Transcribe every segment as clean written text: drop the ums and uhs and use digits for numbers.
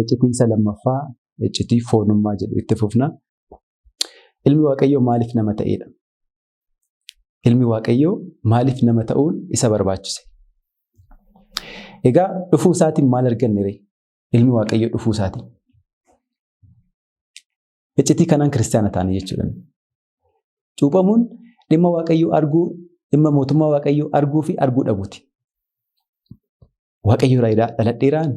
iccitii isa lammaffaa iccitii foonummaa jedhu itti fufna. Ilmi Waaqayyoo maaliif nama ta'edha? Ilmi Waaqayyoo maaliif nama ta'uun isa barbaachise? Egaa dhufuu isaatiin maal arganne ree? Ilmi Waaqayyoo dhufuu isaatiin. Iccitii kanaan kiristaana taane jechuudha. Cuuphamuun dhimma Waaqayyoo arguu, dhimma mootummaa Waaqayyoo arguu fi arguu dhabuuti. Waaqayyoo irraa dhaladheeraan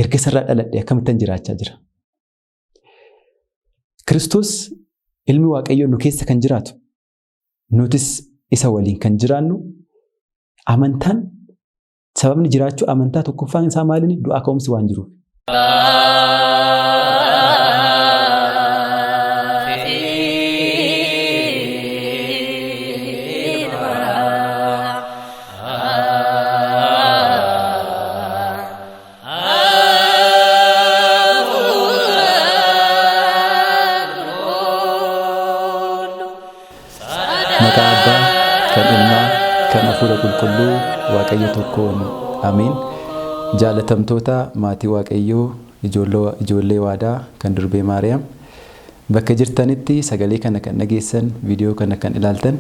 erga isarraa dhaladhee akkamittan jiraachaa jira? Kiristoos ilmi Waaqayyoo nu keessa kan jiraatu, nutis isa waliin kan jiraannu, amantaan sababni jiraachuu amantaa tokkoffaan isaa maaliin? Du'aa ka'umsi waan jiruuf. Maqaa Abbaa, kan Ilmaa, kan Hafuura Qulqulluu, Waaqayyo tokkoon Ameen. Jaalatamtoota maatii Waaqayyoo, ijoollee waadaa kan durbee Maariyaam, bakka jirtanitti sagalee kana kan dhageessan, viidiyoo kana kan ilaaltan,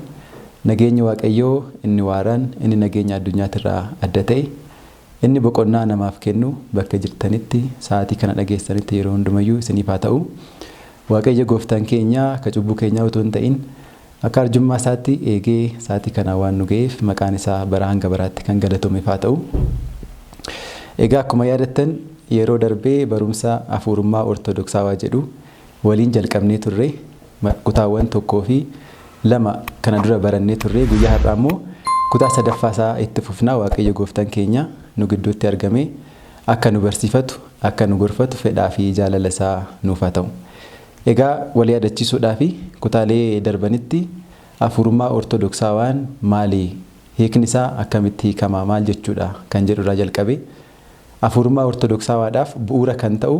nageenya Waaqayyoo inni waaraan, inni nageenya addunyaatirraa adda ta'e, inni boqonnaa namaaf kennu bakka jirtanitti sa'aatii kana dhageessanitti yeroo hundumayyuu isiniif haa ta'u. Waaqayyo gooftaan keenya ka cubbuu keenyaa utuu hin ta'in akka arjummaa isaatti eegee sa'aatii kana waan nu ga'eef maqaan isaa bara hanga baraatti kan galatameef haa ta'u. Egaa akkuma yaadattan yeroo darbee barumsa hafuurummaa ortodoksawaa jedhu waliin jalqabnee turre, kutaawwan 1 fi 2 kana dura barannee turre. Guyyaa har'aa immoo kutaa sadaffaa isaa itti fufnaa. Waaqayyo gooftaan keenya nu gidduutti argame akka nu barsiifatu, akka nu gorfatu fedhaa fi jaalala isaa nuuf haa ta'u. Egaa walii yaadachiisuudhaa fi kutaalee darbanitti hafuurummaa ortodoksawaan maali? Hiikni isaa akkamitti hiikama? Maal jechuudha kan jedhurraa jalqabe. Hafuurummaa ortodoksawaadhaaf bu'uura kan ta'u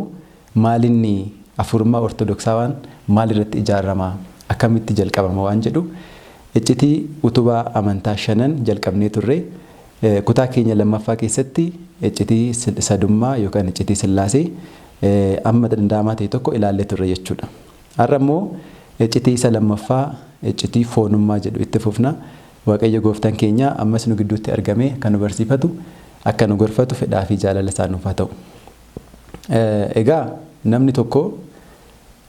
maalinni hafuurummaa ortodoksawaan maalirratti ijaarama? Akkamitti jalqabama waan jedhu iccitii utubaa amantaa 5 jalqabnee turre. Kutaa keenya lammaffaa keessatti iccitii sadummaa yookaan iccitii Sillaasee amma danda'amaa ta'e tokko ilaallee turre jechuudha. Har'a immoo iccitii isa lammaffaa iccitii foonummaa jedhu itti fufna. Waaqayyo gooftaan keenya ammas nu gidduutti argame kan nu barsiifatu, akka nu gorfatu fedhaa fi jaalala isaa nuuf haa ta'u. Egaa namni tokko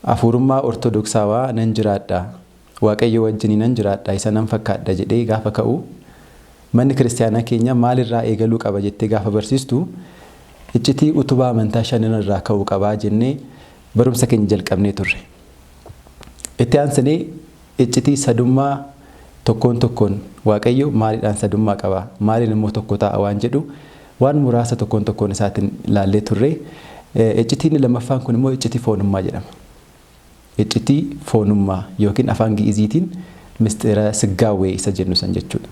hafuurummaa ortodoksawaa nan jiraadha, Waaqayyo wajjin nan jiraadha, isa nan fakkaadha jedhee gaafa ka'u, manni kiristaanaa keenya maalirraa eegaluu qaba jettee gaafa barsiistu iccitii utubaa amantaa 5 irraa ka'uu qabaa jennee barumsa keenya jalqabnee turre. Itti aansinee iccitii sadummaa tokkoon Waaqayyo maaliidhaan sadummaa qaba, maaliin immoo tokko ta'a waan jedhu waan muraasa tokkoon isaatiin ilaallee turre. Iccitiin lammaffaan kun immoo iccitii foonummaa jedhama. Iccitii foonummaa yookiin afaan Gi'iziitiin mistira siggaawwee isa jennu san jechuudha.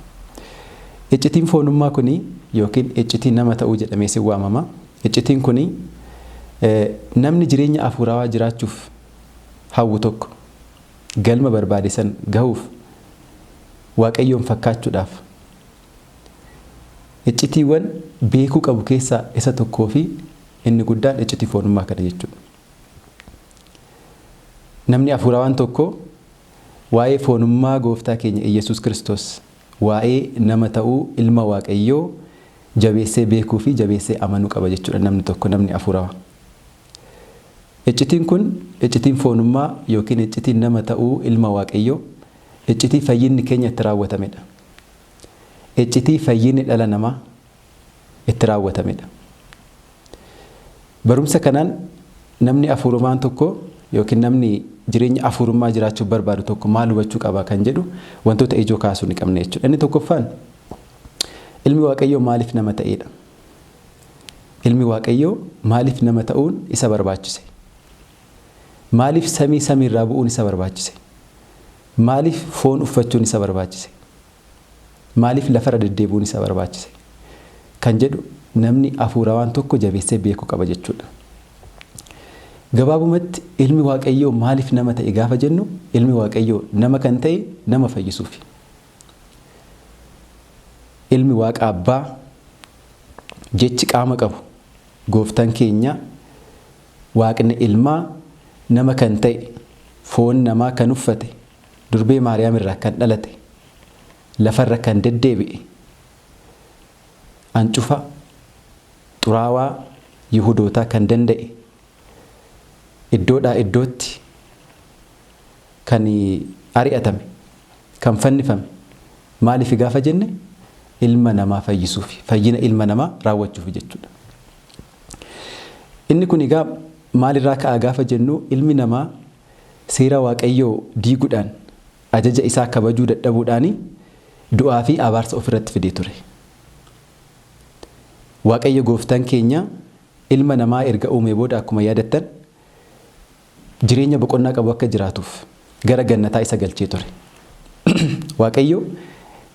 Iccitiin foonummaa kuni yookiin iccitii nama ta'uu jedhamee si waamama. Iccitiin kuni namni jireenya hafuurawaa jiraachuuf hawwu tokko galma barbaade san gahuuf Waaqayyoon fakkaachuudhaaf iccitiiwwan beekuu qabu keessaa isa tokkoo fi inni guddaan iccitii foonummaa kana jechuudha. Namni hafuurawaan tokko waa'ee foonummaa gooftaa keenya Iyesuus Kiristoos, waa'ee nama ta'uu ilma Waaqayyoo jabeessee beekuu fi jabeessee amanuu qaba jechuudha namni tokko, namni hafuurawaa. Iccitiin kun iccitiin foonummaa yookiin iccitiin nama ta'uu ilma Waaqayyoo iccitii fayyinni keenya itti raawwatamedha. Iccitii fayyinni dhala namaa itti raawwatamedha. Barumsa kanaan namni hafuurumaan tokko yookiin namni jireenya hafuurummaa jiraachuuf barbaadu tokko maal hubachuu qaba kan jedhu wantoota ijoo kaasuu ni qabna jechuudha. Inni tokkoffaan ilmi Waaqayyoo maaliif nama ta'edha? Ilmi Waaqayyoo maaliif nama ta'uun isa barbaachise? Maaliif samiirraa bu'uun isa barbaachise? Maaliif foon uffachuun isa barbaachise? Maaliif lafarra deddeebuun isa barbaachise? Kan jedhu namni hafuurawaan tokko jabeessee beekuu qaba jechuudha. Gabaabumatti ilmi Waaqayyoo maaliif nama ta'e gaafa jennu, ilmi Waaqayyoo nama kan ta'e nama fayyisuufi. Ilmi Waaqa Abbaa jechi qaama qabu gooftaan keenya waaqni ilmaa nama kan ta'e foon namaa kan uffate durbee maariyaam irraa kan dhalate lafarra kan deddeebi'e ancufa xuraawaa yihudootaa kan danda'e iddoodhaa iddootti kan ari'atame kan fannifame maaliif gaafa jenne ilma namaa fayyisuuf fayyina ilma namaa raawwachuuf jechuudha. Inni kun egaa maalirraa ka'a gaafa jennu ilmi namaa seera waaqayyoo diiguudhaan ajaja isaa kabajuu dadhabuudhaan du'aa fi abaarsa ofirratti fidee ture. Waaqayyo gooftaan keenya ilma namaa erga uumee booda akkuma yaadattan jireenya boqonnaa qabu akka jiraatuuf gara gannataa isa galchee ture. Waaqayyo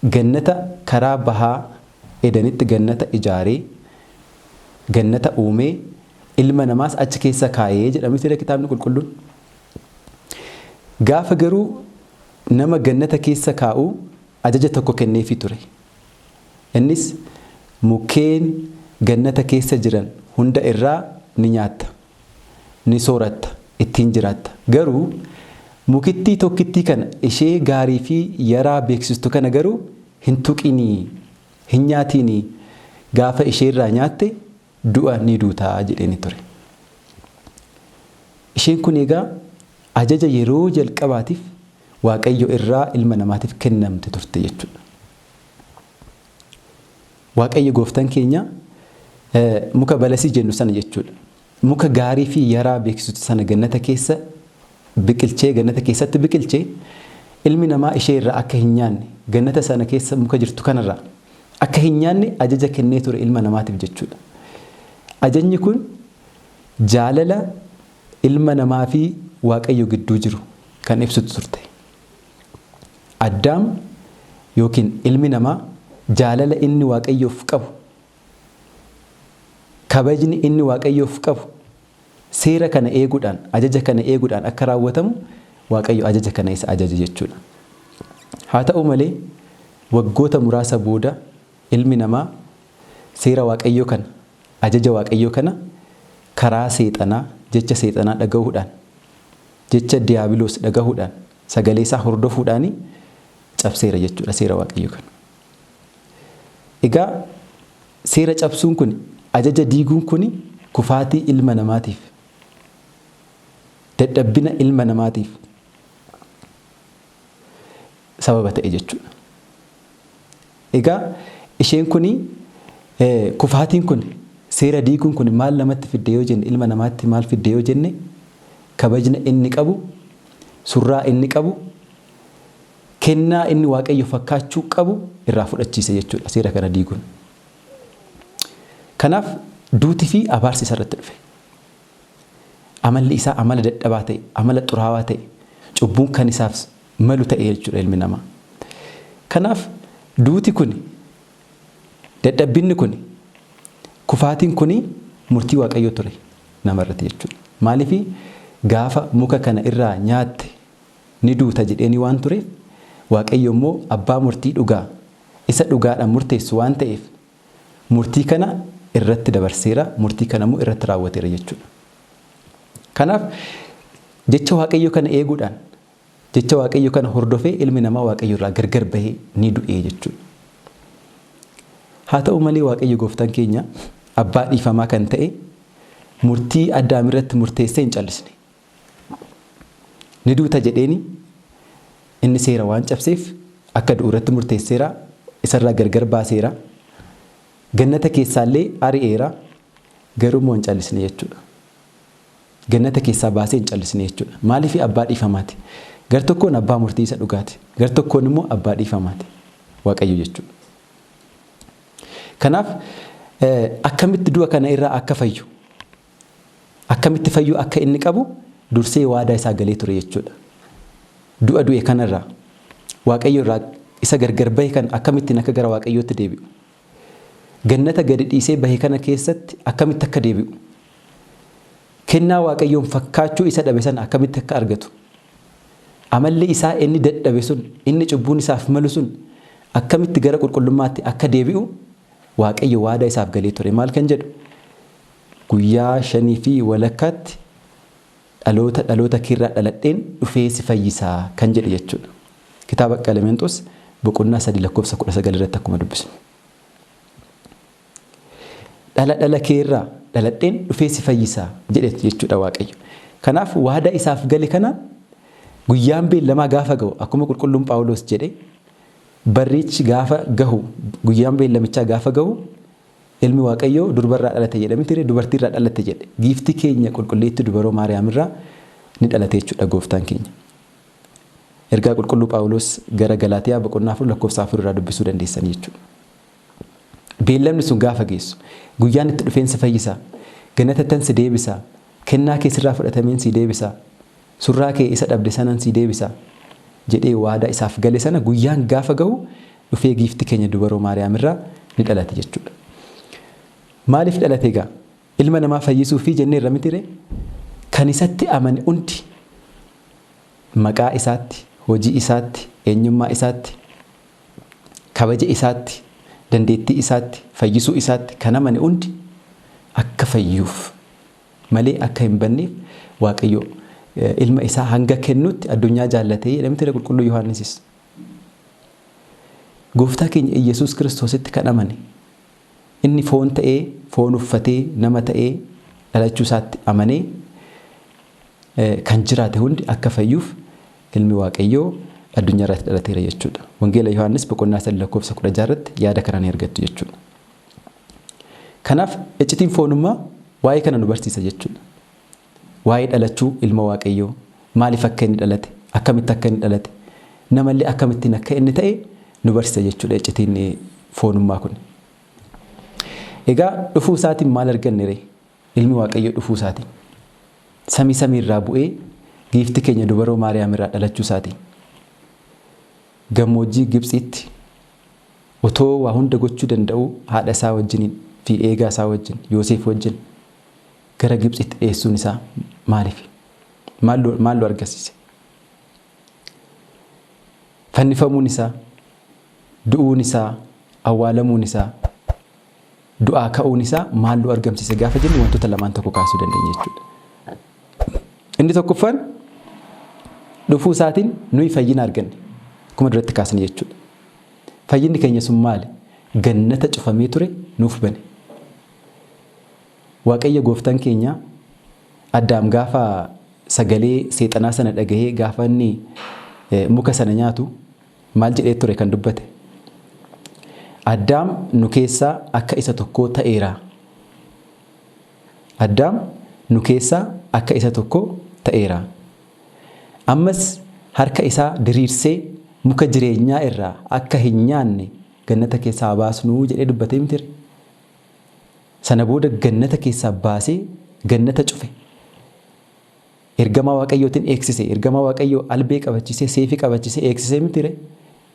gannata karaa bahaa edanitti gannata ijaaree gannata uumee ilma namaas achi keessa kaayee jedhamee jira kitaabni qulqulluun. Gaafa garuu nama gannata keessa kaa'u ajaja tokko kenneefii ture. Innis mukkeen gannata keessa jiran hunda irraa ni nyaatta, ni sooratta, ittiin jiraatta. Garuu mukittii tokkittii kana ishee gaarii fi yaraa beeksistu kana garuu hin tuqinii, hin nyaatinii. Gaafa ishee irraa nyaatte du'a ni duutaa jedheni ture. Isheen kun egaa ajaja yeroo jalqabaatiif Waaqayyo irraa ilma namaatiif kennamte turte jechuudha. Waaqayyo gooftaan keenya muka balasii jennu sana jechuudha. Muka gaarii fi yaraa beeksistu sana gannata keessa biqilchee gannata keessatti biqilchee ilmi namaa ishee irraa akka hin nyaanne gannata sana keessa muka jirtu kanarraa akka hin nyaanne ajaja kennee ture ilma namaatiif jechuudha. Ajajni kun jaalala ilma namaa fi Waaqayyo gidduu jiru kan ibsitu turte. Addaam yookiin ilmi namaa jaalala inni Waaqayyoof qabu, kabajni inni Waaqayyoof qabu seera kana eeguudhaan, ajaja kana eeguudhaan akka raawwatamu Waaqayyo ajaja kana isa ajaje jechuudha. Haa ta'u malee waggoota muraasa booda ilmi namaa seera Waaqayyoo kana, ajaja Waaqayyoo kana karaa seexanaa, jecha seexanaa dhagahuudhaan, jecha diiyaabiloos dhagahuudhaan, sagalee isaa hordofuudhaan cabseera jechuudha seera Waaqayyoo kana. Egaa seera cabsuun kun, ajaja diiguun kun kufaatii ilma namaatiif, dadhabbina ilma namaatiif sababa ta'e jechuudha. Egaa isheen kun kufaatiin kun seera diiguun kun maal namatti fidde yoo jenne, ilma namaatti maal fidde yoo jenne, kabajna inni qabu, surraa inni qabu, kennaa inni Waaqayyo fakkaachuu qabu irraa fudhachiise jechuudha seera kana diiguun. Kanaaf duutii fi abaarsi isarratti dhufe. Amalli isaa amala dadhabaa ta'e, amala xuraawaa ta'e, cubbuun kan isaaf malu ta'e jechuudha ilmi namaa. Kanaaf duuti kun, dadhabbinni kun, kufaatiin kun murtii Waaqayyoo ture namarratti jechuudha. Maaliif gaafa muka kana irraa nyaatte ni duuta jedheeni waan tureef Waaqayyo immoo abbaa murtii dhugaa, isa dhugaadhaan murteessu waan ta'eef murtii kana irratti dabarseera, murtii kana immoo irratti raawwateera jechuudha. Kanaaf jecha Waaqayyo kana eeguudhaan, jecha Waaqayyo kana hordofee ilmi namaa Waaqayyo irraa gargar bahee ni du'ee jechuudha. Haa ta'u malee Waaqayyo gooftaan keenya abbaa dhiifamaa kan ta'e murtii Addaam irratti murteessee hin callisne. Ni duuta jedheeni inni seera waan cabseef akka du'u irratti murteesseera, isarraa gargar baaseera. Gannata keessaallee ari'eera, garuu immoo hin callisne jechuudha. Gannata keessaa baasee hin callisne jechuudha. Maaliif abbaa dhiifamaati? Gar tokkoon abbaa murtii isa dhugaati, gar tokkoon immoo abbaa dhiifamaati Waaqayyo jechuudha. Kanaaf akkamitti du'a kana irraa akka fayyu, akkamitti fayyuu akka inni qabu dursee waadaa isaa galee ture jechuudha. Du'a du'e kanarraa Waaqayyo irraa isa gargar bahe kan akkamittiin akka gara Waaqayyootti deebi'u, gannata gadi dhiisee bahe kana keessatti akkamitti akka deebi'u, kennaa Waaqayyoon fakkaachuu isa dhabe sana akkamitti akka argatu, amalli isaa inni dadhabe sun, inni cubbuun isaaf malu sun akkamitti gara qulqullummaatti akka deebi'u Waaqayyo waadaa isaaf galee ture. Maal kan jedhu? guyyaa 5 fi walakkaatti dhaloota keerraa dhaladheen dhufee si fayyisaa kan jedhe jechuudha. Kitaaba Qalemenxoos boqonnaa 3 lakkoofsa 19 irratti akkuma dubbisnu. Dhala keerraa dhaladheen dhufee si fayyisaa jedhe jechuudha Waaqayyo. Kanaaf waadaa isaaf gale kana guyyaan beellamaa gaafa gahu akkuma qulqulluun Phaawulos jedhe barrichi gaafa gahu guyyaan beellamichaa gaafa gahu ilmi Waaqayyoo durbarraa dhalate jedhamti dubartiirraa dhalate jedhe. Giifti keenya qulqulleetti dubaroo Maariyaam irraa ni dhalate jechuudha gooftaan keenya. Ergaa qulqulluu Phaawulos gara Galaatiyaa boqonnaa 4 lakkoofsa 4 irraa dubbisuu dandeessan jechuudha. Beellamni sun gaafa geessu guyyaan itti dhufeensa fayyisaa ganatatan si deebisaa kennaa kee sirraa fudhatameen si deebisaa surraa kee isa dhabde sanan si deebisaa jedhee waadaa isaaf gale sana guyyaan gaafa gahu dhufee giifti keenya dubaroo Maariyaam irraa ni dhalate jechuudha. Maaliif dhalate egaa? Ilma namaa fayyisuu fi jennee irra mitire kan isatti amane hundi maqaa isaatti, hojii isaatti, eenyummaa isaatti, kabaja isaatti, dandeettii isaatti, fayyisuu isaatti kan amane hundi akka fayyuuf malee akka hin banneef Waaqayyo ilma isaa hanga kennutti addunyaa jaallatee jedhamte qulqulluu Yohaannisis. Gooftaa keenya Iyesuus Kiristoositti kan amane inni foon ta'ee foon uffatee nama ta'ee dhalachuu isaatti amanee kan jiraate hundi akka fayyuuf ilmi Waaqayyoo addunyaa irratti dhalateera jechuudha. Wangeela Yohaannis boqonnaa 3 lakkoofsa 16 irratti yaada kanaan argattu jechuudha. Kanaaf iccitiin foonummaa waa'ee kana nu barsiisa jechuudha. Waa'ee dhalachuu ilma Waaqayyoo maaliif akka inni dhalate akkamitti akka inni dhalate namallee akkamittiin akka inni ta'e nu barsiisa jechuudha iccitiin foonummaa kun. Egaa dhufuu isaatiin maal arganne ree? Ilmi Waaqayyoo dhufuu isaatiin samii irraa bu'ee giifti keenya dubaroo Maariyaam irraa dhalachuu isaatiin gammoojjii Gibxiitti otoo waa hunda gochuu danda'u haadha isaa wajjin fi eegaa isaa wajjin Yoosef wajjin gara Gibxiitti dhiyeessuun isaa maaliif? Maal argisiise? Fannifamuun isaa, du'uun isaa, awwaalamuun isaa, du'aa ka'uun isaa maal argamsiise gaafa jennu wantoota lamaan tokko kaasuu dandeenya jechuudha. Inni tokkoffaan dhufuu isaatiin nuyi fayyina arganne akkuma duratti kaasne jechuudha. Fayyinni keenya sun maali? Gannata cufamee ture nuuf bane. Waaqayyo gooftaan keenya Addaam gaafa sagalee seexanaa sana dhagahee gaafa inni muka sana nyaatu maal jedhee ture kan dubbate? Addaam nu keessaa akka isa tokkoo ta'eera. Addaam nu keessaa akka isa tokkoo ta'eera. Ammas harka isaa diriirsee muka jireenyaa irraa akka hin nyaanne gannata keessaa baasnuu jedhee dubbatee miti. Sana booda gannata keessaa baasee gannata cufe. Ergamaa Waaqayyootiin eegsise. Ergamaa Waaqayyoo albee qabachiisee seefii qabachiisee eegsisee miti.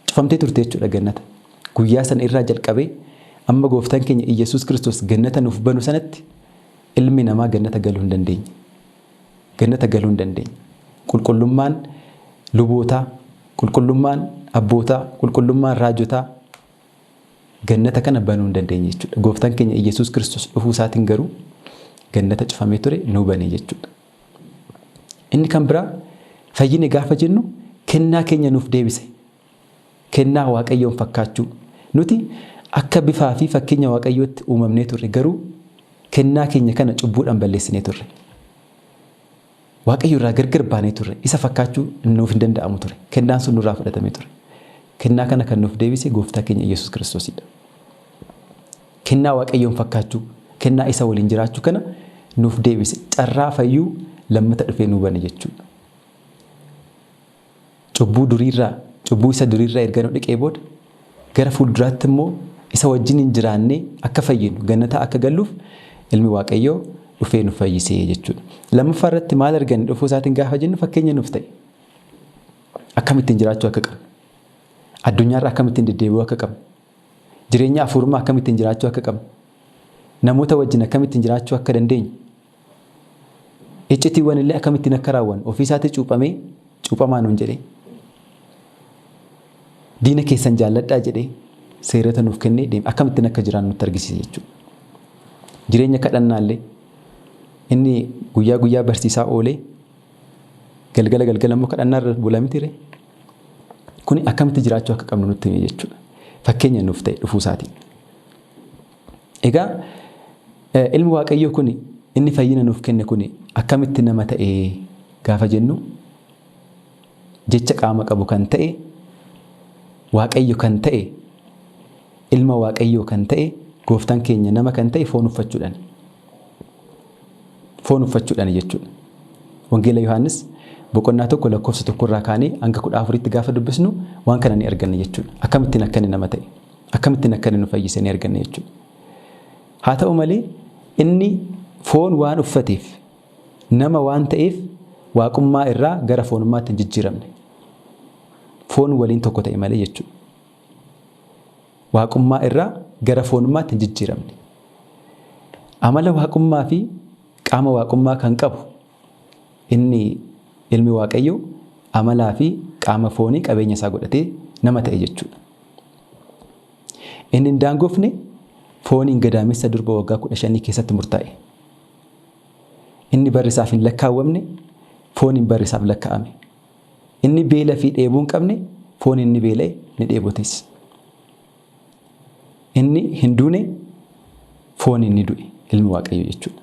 Cufamtee turte jechuudha gannata. Guyyaa sana irraa jalqabee amma gooftaan keenya Iyesuus Kiristoos gannata nuuf banu sanatti ilmi namaa gannata galuu hin dandeenye. Gannata galuu hin dandeenye. Qulqullummaan lubootaa, qulqullummaan abbootaa, qulqullummaan raajotaa gannata kana banuu hin dandeenye jechuudha. Gooftaan keenya Iyesuus Kiristoos dhufuu isaatiin garuu gannata cufamee ture nuu bane jechuudha. Inni kan biraa fayyine gaafa jennu kennaa keenya nuuf deebise. Kennaa Waaqayyoon fakkaachuu. Nuti akka bifaa fi fakkeenya Waaqayyootti uumamnee turre garuu kennaa keenya kana cubbuudhaan balleessinee turre. Waaqayyo irraa gargar baanee turre. Isa fakkaachuu nuuf hin danda'amu ture. Kennaan sun nurraa fudhatamee ture. Kennaa kana kan nuuf deebise gooftaa keenya Iyesuus Kiristoosidha. Kennaa Waaqayyoon fakkaachuu, kennaa isa waliin jiraachuu kana nuuf deebise. Carraa fayyuu lammata dhufee nuu bane jechuudha. Cubbuu isa duriirraa erga nu dhiqee booda gara fuulduraatti immoo isa wajjin hin jiraannee akka fayyinu gannata akka galluuf ilmi Waaqayyoo dhufee nu fayyisee jechuudha. Lammaffaa irratti maal arganne dhufuu isaatiin gaafa jennu fakkeenya nuuf ta'e. Akkamittiin jiraachuu akka qabnu. Addunyaarra akkamittiin deddeebi'uu akka qabnu. Jireenya hafuurummaa akkamittiin jiraachuu akka qabnu. Namoota wajjin akkamittiin jiraachuu akka dandeenyu. Iccitiiwwan illee akkamittiin akka raawwannu ofii isaatii cuuphamaa nuun jedhee. Diina keessan jaalladhaa jedhee seerota nuuf kennee deema. Akkamittiin akka jiraannu nutti argisiisa jechuudha. Jireenya kadhannaallee inni guyyaa barsiisaa oolee galgala immoo kadhannaa irra bulaa mitiire. Kuni akkamitti jiraachuu akka qabnu nutti hime jechuudha. Fakkeenya nuuf ta'e dhufuu isaatiin. Egaa ilmi Waaqayyoo kuni inni fayyina nuuf kenne kuni akkamitti nama ta'e gaafa jennu jecha qaama qabu kan ta'e Waaqayyo kan ta'e ilma Waaqayyoo kan ta'e gooftaan keenya nama kan ta'e foon uffachuudhaan jechuudha. Wangeela Yohaannis boqonnaa 1 lakkoofsa 1 irraa kaanee hanga 14tti gaafa dubbisnu waan kana ni arganna jechuudha. Akkamittiin akka inni nama ta'e, akkamittiin akka inni nu fayyise ni arganna jechuudha. Haa ta'u malee inni foon waan uffateef nama waan ta'eef waaqummaa irraa gara foonummaatti hin jijjiiramne. Foon waliin tokko ta'e malee jechuudha. Waaqummaa irraa gara foonummaatti hin jijjiiramne. Amala waaqummaa fi qaama waaqummaa kan qabu inni ilmi Waaqayyoo amalaa fi qaama foonii qabeenya isaa godhatee nama ta'e jechuudha. Inni hin daangofne fooniin gadaamessa durba waggaa 15 keessatti murtaa'e. Inni barrisaaf hin lakkaawwamne fooniin barrisaaf lakkaa'ame. Inni beela fi dheebuu hin qabne fooniin ni beela'e ni dheebotes. Inni hin duune fooniin ni du'e ilmi Waaqayyoo jechuudha.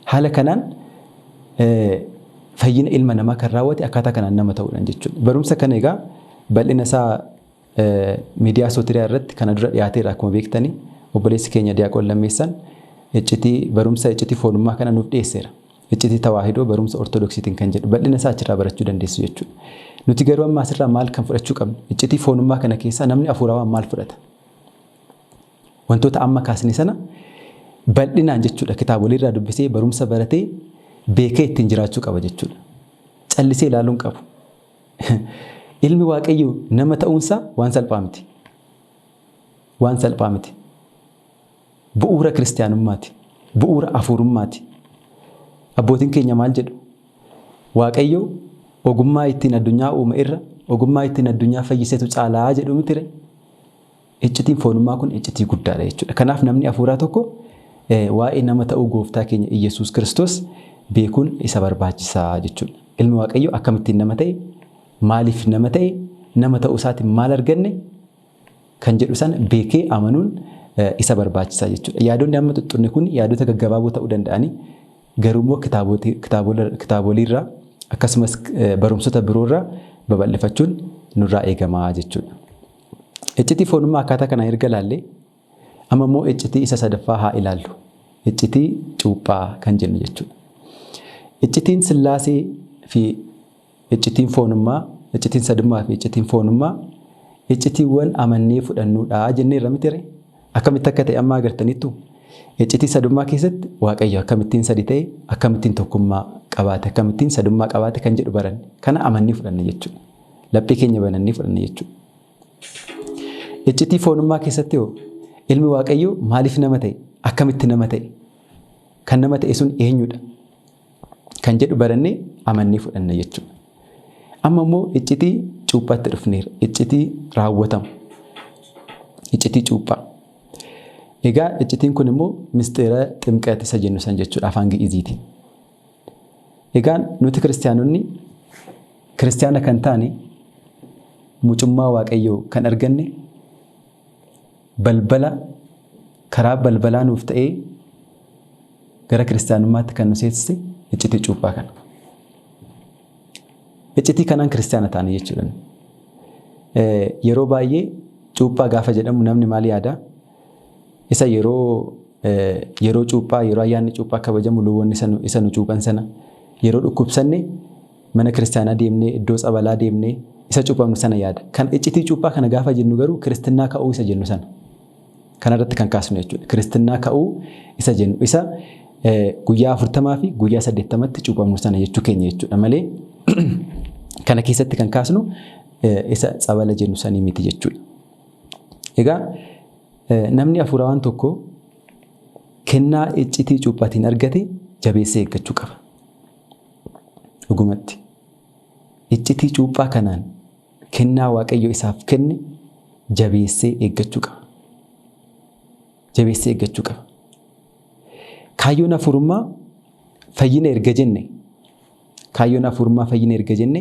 Haala kanaan fayyina ilma namaa kan raawwate akkaataa kanaan nama ta'uudhaan jechuudha. Barumsa kana egaa bal'ina isaa miidiyaa Sootiriyaa irratti kana dura dhiyaateera akkuma beektanii obboleessi keenya Diyaaqoon Lammeessaan barumsa iccitii foonummaa kana nuuf dhiyeesseera. Iccitii tawaahidoo barumsa ortodoksiitiin kan jedhu bal'ina isaa achirraa barachuu dandeessu jechuudha. Nuti garuu amma asirraa maal kan fudhachuu qabnu? Iccitii foonummaa kana keessaa namni hafuurawaan maal fudhata? Wantoota amma kaasne sana bal'inaan jechuudha kitaabolee irraa dubbisee barumsa baratee beekee ittiin jiraachuu qaba jechuudha. Callisee ilaaluun qabu. Ilmi Waaqayyoo nama ta'uunsaa waan salphaa miti. Waan salphaa miti. Bu'uura kiristaanummaati. Bu'uura hafuurummaati. Abbootiin keenya maal jedhu? Waaqayyoo ogummaa ittiin addunyaa uume irra ogummaa ittiin addunyaa fayyisetu caalaa jedhu mitire. Iccitiin foonummaa kun iccitii guddaadha jechuudha. Kanaaf namni hafuuraa tokko waa'ee nama ta'uu gooftaa keenya Iyesuus Kiristoos beekuun isa barbaachisaa jechuudha. Ilmi Waaqayyoo akkamittiin nama ta'e, maaliif nama ta'e, nama ta'uu isaatiin maal arganne kan jedhu sana beekee amanuun isa barbaachisaa jechuudha. Yaadonni amma tutturne kun yaadota gaggabaaboo ta'uu danda'anii garuu immoo kitaabolee irraa akkasumas barumsota biroo irraa babal'ifachuun nurraa eegamaa jechuudha. Iccitii foonummaa akkaataa kanaan erga ilaallee amma immoo iccitii isa sadaffaa haa ilaallu. Iccitii cuuphaa kan jennu jechuudha. Iccitiin Sillaasee fi iccitiin foonummaa, iccitiin sadummaa fi iccitiin foonummaa iccitiiwwan amannee fudhannuudha jennee irra mitire. Akkamitti akka ta'e amma agartaniittu iccitii sadummaa keessatti Waaqayyo akkamittiin sadi ta'e, akkamittiin tokkummaa qabaate, akkamittiin sadummaa qabaate kan jedhu baranne. Kana amannee fudhanne jechuudha. Laphee keenya banannee fudhanne jechuudha. Iccitii foonummaa keessatti ilmi Waaqayyoo maaliif nama ta'e, akkamitti nama ta'e, kan nama ta'e sun eenyudha kan jedhu barannee amannee fudhanne jechuudha. Amma immoo iccitii cuuphaatti dhufneera. Iccitii raawwatamu. Iccitii cuuphaa. Egaa iccitiin kun immoo misteera ximqeeti isa jennu san jechuudha afaan Gi'iziitiin. Egaa nuti kiristaanonni kiristaana kan taane mucummaa Waaqayyoo kan arganne karaa balbalaa nuuf ta'ee gara kiristaanummaatti kan nu seensise iccitii cuuphaa kana. Iccitii kanaan kiristaana taane jechuudha. Yeroo baay'ee cuuphaa gaafa jedhamu namni maal yaada? Isa yeroo cuuphaa yeroo ayyaanni cuuphaa kabajamu luboonni isa nu cuuphan sana yeroo dhukkubsanne mana kiristaanaa deemnee iddoo tsabalaa deemnee isa cuuphamnu sana yaada. Kan iccitii cuuphaa kana gaafa jennu garuu kiristinnaa ka'uu isa jennu sana. Kanarratti kan kaasnu jechuudha. Kiristinnaa ka'uu isa jennu isa guyyaa 40 fi guyyaa 80tti cuuphamnu sana jechuu keenya jechuudha malee kana keessatti kan kaasnu isa tsabala jennu sanii miti jechuudha. Egaa namni hafuurawaan tokko kennaa iccitii cuuphaatiin argate jabeessee eeggachuu qaba. Dhugumatti iccitii cuuphaa kanaan kennaa Waaqayyo isaaf kenne jabeessee eeggachuu qaba. Jabeessee eeggachuu qaba. kaayyoon hafuurummaa fayyina erga jenne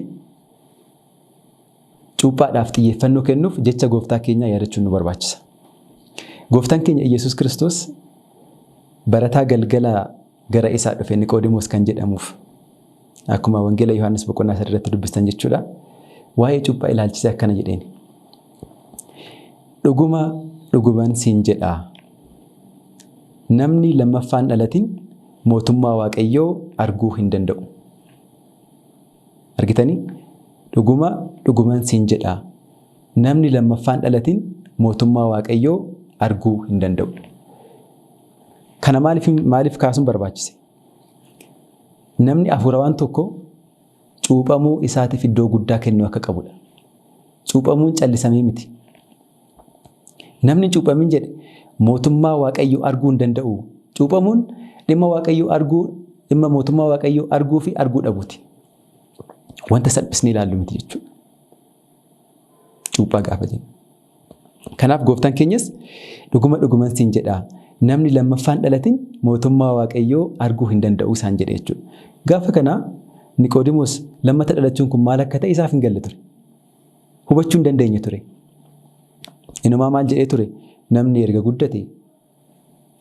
cuuphaadhaaf xiyyeeffannoo kennuuf jecha gooftaa keenyaa yaadachuun nu barbaachisa. Gooftaan keenya Iyesuus Kiristoos barataa galgala gara isaa dhufe Niqoodimoos kan jedhamuuf akkuma wangeela Yohaannis boqonnaa 3 irratti dubbistan jechuudha. Waa'ee cuuphaa ilaalchisee akkana jedheen. Dhuguman siin jedhaa. Namni lammaffaan dhalatin mootummaa Waaqayyoo arguu hin danda'u. Argitanii? Dhuguman siin jedhaa. Namni lammaffaan dhalatin mootummaa Waaqayyoo arguu hin danda'u. Kana maaliif kaasuun barbaachise? Namni hafuurawaan tokko cuuphamuu isaatiif iddoo guddaa kennuu akka qabudha. Cuuphamuun callisamee miti. Namni cuuphamin jedhe mootummaa Waaqayyoo arguu hin danda'u. Cuuphamuun dhimma mootummaa Waaqayyoo arguu fi arguu dhabuuti. Wanta salphisnee ilaallu miti jechuudha. Cuuphaa gaafa jennu. Kanaaf gooftaan keenyas dhuguman siin jedhaa. Namni lammaffaan dhalatin mootummaa Waaqayyoo arguu hin danda'u isaan jedhe jechuudha. Gaafa kana Niqoodimoos lammata dhalachuun kun maal akka ta'e isaaf hin galle ture. Hubachuu hin dandeenye ture. Inumaa maal jedhee ture? Namni erga guddate,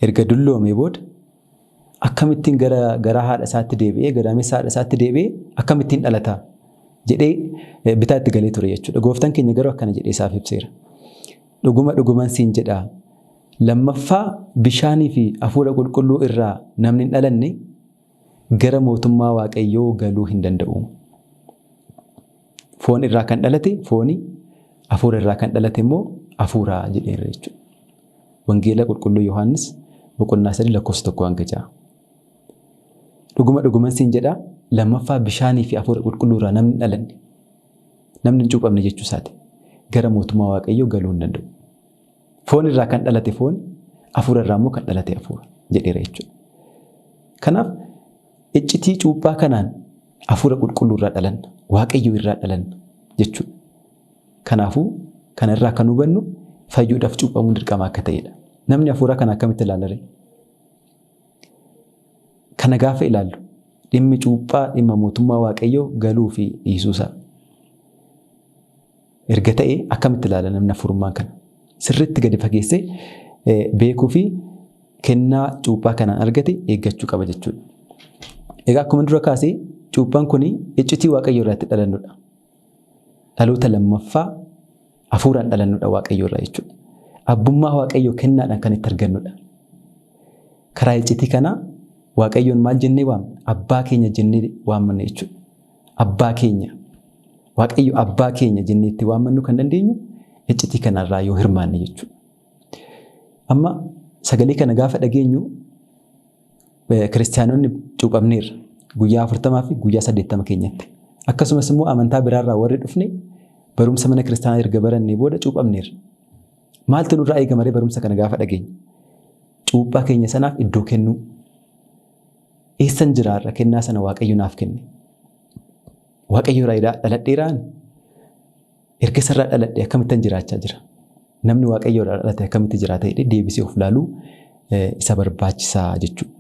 erga dulloomee booda akkamittiin gara haadha isaatti deebi'ee, gadaamessa haadha isaatti deebi'ee akkamittiin dhalataa jedhee bitaa itti galee ture jechuudha. Gooftaan keenya garuu akkana jedhee isaaf ibseera. Dhuguman siin jedhaa. Lammaffaa bishaanii fi hafuura qulqulluu irraa namni hin dhalanne gara mootummaa Waaqayyoo galuu hin danda'u. Foon irraa kan dhalate fooni, hafuura irraa kan dhalate immoo hafuura jedheera jechuudha. Wangeela qulqulluu Yohaannis boqonnaa 3 lakkoofsa 1-6. Dhuguman siin jedhaa. Lammaffaa bishaanii fi hafuura qulqulluu irraa namni hin dhalanne, namni hin cuuphamne jechuu isaati. Gara mootummaa Waaqayyoo galuu hin danda'u. Foon irraa kan dhalate foon, hafuura irraa immoo kan dhalate hafuura jedheera jechuudha. Kanaaf iccitii cuuphaa kanaan hafuura qulqulluu irraa dhalanna, Waaqayyoo irraa dhalanna jechuudha. Kanaafuu kanarraa kan hubannu fayyuudhaaf cuuphamuun dirqama akka ta'edha. Namni hafuura kana akkamitti ilaala? Kana gaafa ilaallu dhimmi cuuphaa dhimma mootummaa Waaqayyoo galuu fi dhiisuusaa erga ta'e akkamitti ilaala namni hafuurummaan kana? Sirriitti gadi fageessee beekuu fi kennaa cuuphaa kanaan argate eeggachuu qaba jechuudha. Egaa akkuma dura kaasee cuuphaan kun iccitii Waaqayyoo irraa dhalannudha. Dhaloota lammaffaa hafuuraan dhalannudha Waaqayyoo irraa jechuudha. Abbummaa Waaqayyoo kennaadhaan kan itti argannudha. Karaa iccitii kanaa Waaqayyoon maal jennee waamna? Abbaa keenya jennee waammanna jechuudha. Abbaa keenya. Waaqayyo abbaa keenya jennee itti waammannu kan dandeenyu iccitii kanarraa yoo hirmaanne jechuudha. Amma sagalee kana gaafa dhageenyu kiristaanonni cuuphamneerra guyyaa 40 fi guyyaa 80 keenyatti. Akkasumas immoo amantaa biraarraa warri dhufne barumsa mana kiristaanaa erga barannee booda cuuphamneerra. Maaltu nurraa eegamaree barumsa kana gaafa dhageenyu? Cuuphaa keenya sanaaf iddoo kennuu. Eessan jiraarra kennaa sana Waaqayyo naaf kenne. Waaqayyo irraa dhaladheeraan erga sarara dhaladhee akkamittan jiraachaa jira? Namni Waaqayyo irraa dhalate akkamitti jiraata jedhee deebisee of ilaaluu isa barbaachisaa jechuudha.